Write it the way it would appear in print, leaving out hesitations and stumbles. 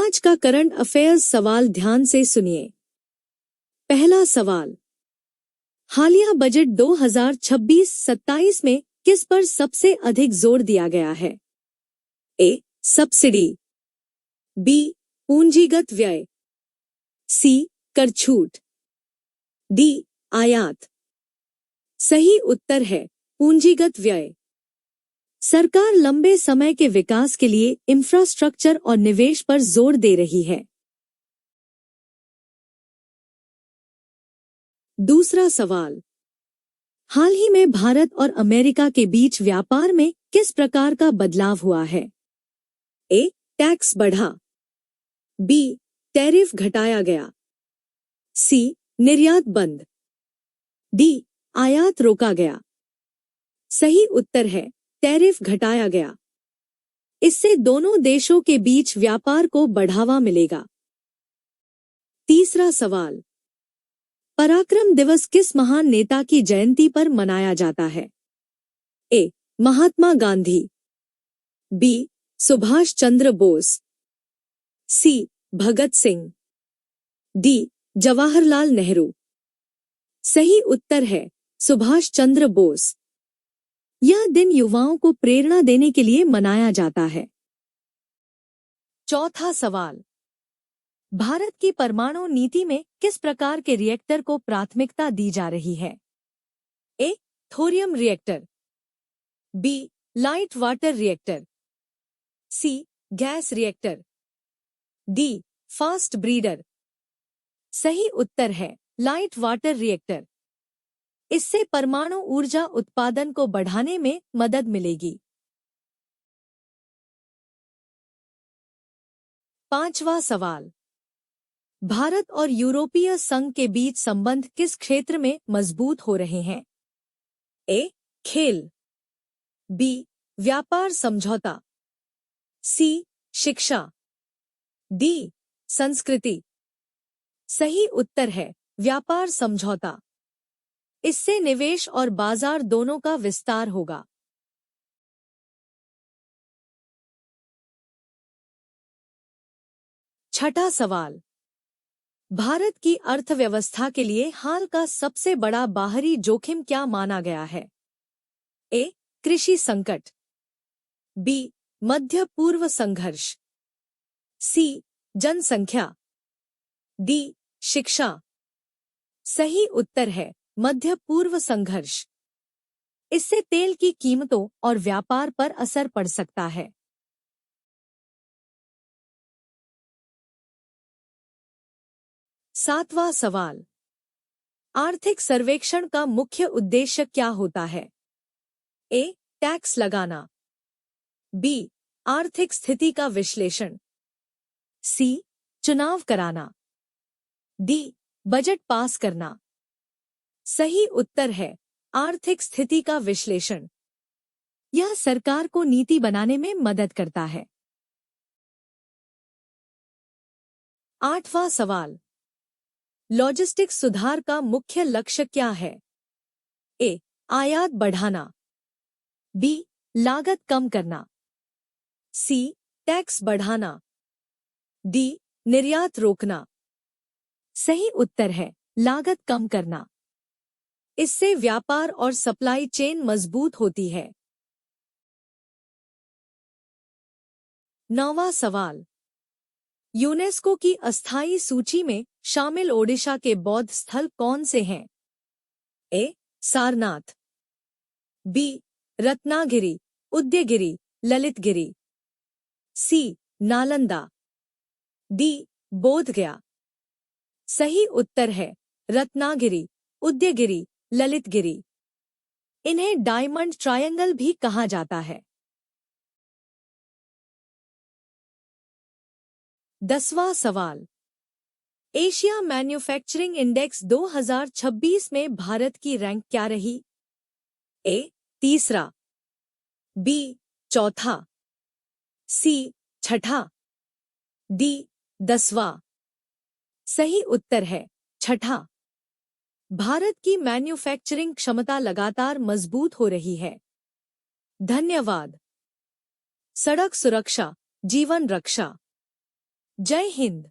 आज का current affairs सवाल ध्यान से सुनिए। पहला सवाल, हालिया बजट 2026-27 में किस पर सबसे अधिक जोर दिया गया है? ए. Subsidy, B. पूंजीगत व्यय, सी. कर छूट, डी. आयात। सही उत्तर है पूंजीगत व्यय। सरकार लंबे समय के विकास के लिए इंफ्रास्ट्रक्चर और निवेश पर जोर दे रही है। दूसरा सवाल, हाल ही में भारत और अमेरिका के बीच व्यापार में किस प्रकार का बदलाव हुआ है? ए. टैक्स बढ़ा, बी. टैरिफ घटाया गया, सी. निर्यात बंद, डी. आयात रोका गया। सही उत्तर है टैरिफ घटाया गया। इससे दोनों देशों के बीच व्यापार को बढ़ावा मिलेगा। तीसरा सवाल, पराक्रम दिवस किस महान नेता की जयंती पर मनाया जाता है? ए. महात्मा गांधी, बी. सुभाष चंद्र बोस, सी. भगत सिंह, डी. जवाहरलाल नेहरू। सही उत्तर है सुभाष चंद्र बोस। यह दिन युवाओं को प्रेरणा देने के लिए मनाया जाता है। चौथा सवाल, भारत की परमाणु नीति में किस प्रकार के रिएक्टर को प्राथमिकता दी जा रही है? A. Thorium reactor, B. Light water reactor, C. Gas reactor, D. Fast breeder. सही उत्तर है लाइट वाटर रिएक्टर। इससे परमाणु ऊर्जा उत्पादन को बढ़ाने में मदद मिलेगी। पांचवा सवाल, भारत और यूरोपीय संघ के बीच संबंध किस क्षेत्र में मजबूत हो रहे हैं? ए. खेल, बी. व्यापार समझौता, सी. शिक्षा, डी. संस्कृति। सही उत्तर है व्यापार समझौता। इससे निवेश और बाजार दोनों का विस्तार होगा। छठा सवाल, भारत की अर्थव्यवस्था के लिए हाल का सबसे बड़ा बाहरी जोखिम क्या माना गया है? ए. कृषि संकट, बी. मध्य पूर्व संघर्ष, सी. जनसंख्या, डी. शिक्षा। सही उत्तर है मध्य पूर्व संघर्ष। इससे तेल की कीमतों और व्यापार पर असर पड़ सकता है। सातवां सवाल, आर्थिक सर्वेक्षण का मुख्य उद्देश्य क्या होता है? ए. टैक्स लगाना, बी. आर्थिक स्थिति का विश्लेषण, सी. चुनाव कराना, डी. बजट पास करना। सही उत्तर है आर्थिक स्थिति का विश्लेषण। यह सरकार को नीति बनाने में मदद करता है। आठवां सवाल, लॉजिस्टिक्स सुधार का मुख्य लक्ष्य क्या है? ए. आयात बढ़ाना, बी. लागत कम करना, सी. टैक्स बढ़ाना, डी. निर्यात रोकना। सही उत्तर है लागत कम करना। इससे व्यापार और सप्लाई चेन मजबूत होती है। नौवां सवाल, यूनेस्को की अस्थायी सूची में शामिल ओडिशा के बौद्ध स्थल कौन से हैं? ए. सारनाथ, बी. रत्नागिरी, उदयगिरी, ललितगिरी, सी. नालंदा, डी. बोधगया। सही उत्तर है रत्नागिरी, उदयगिरी, ललितगिरी। इन्हें डायमंड ट्रायंगल भी कहा जाता है। 10वां सवाल, एशिया मैन्युफैक्चरिंग इंडेक्स 2026 में भारत की रैंक क्या रही? ए. तीसरा, बी. चौथा, सी. छठा, डी. 10वां। सही उत्तर है छठा। भारत की मैन्युफैक्चरिंग क्षमता लगातार मजबूत हो रही है। धन्यवाद। सड़क सुरक्षा, जीवन रक्षा। जय हिंद।